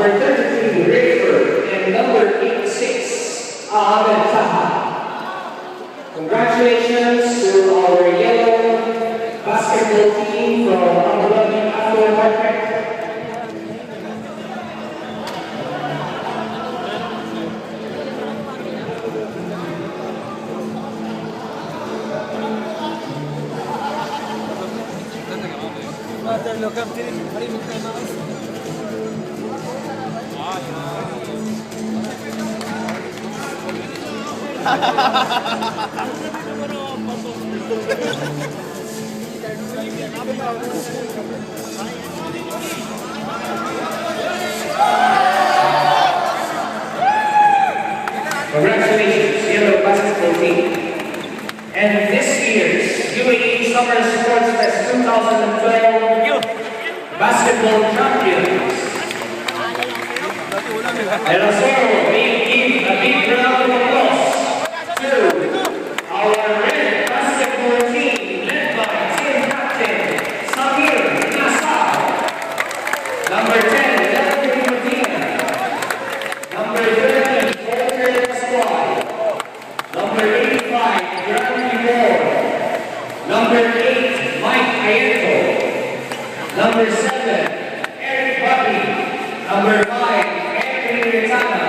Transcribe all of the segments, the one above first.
number 33, Rayford, and number 86, Ahmed Taha. Congratulations to our yellow basketball team from Abu Dhabi Aftermarket. Congratulations, yellow basketball team. And this year's UAE Summer Sports Fest 2012 basketball champions. And also, we give a big round of applause to our red basketball team led by team captain Samir Nassar, number 10, Delphine Medina, number 30, Walker Pasquale, number 85, Granny Moore, number 8, Mike Ayento, number 7, Eric Buckley, number 5, Anthony Ritana,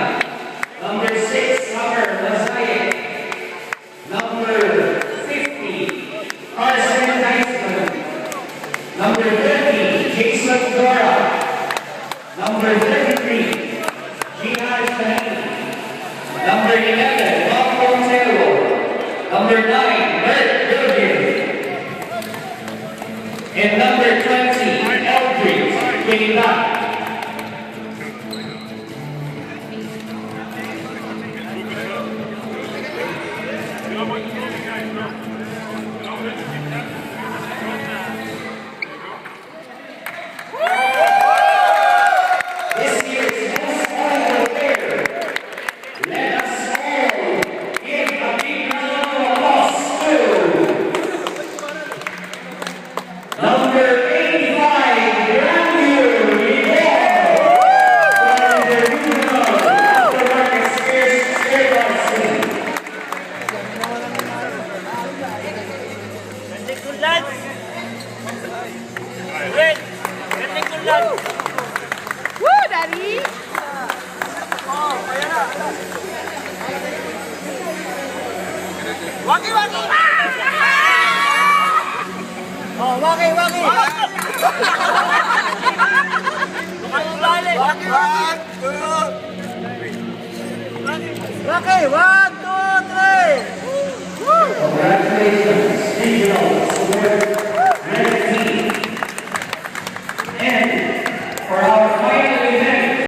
number 6, Summer Lazayek, number 50, Carson Heisman, number 30, Jason Dora, number 33, Gina Shaheen, number 11, Bob Montero, number 9, Bert Bilgin, and number 20, Eldridge Quinita. Woo, Daddy! Waki, waki! Oh, waki, waki! Waki, waki! Waki, waki!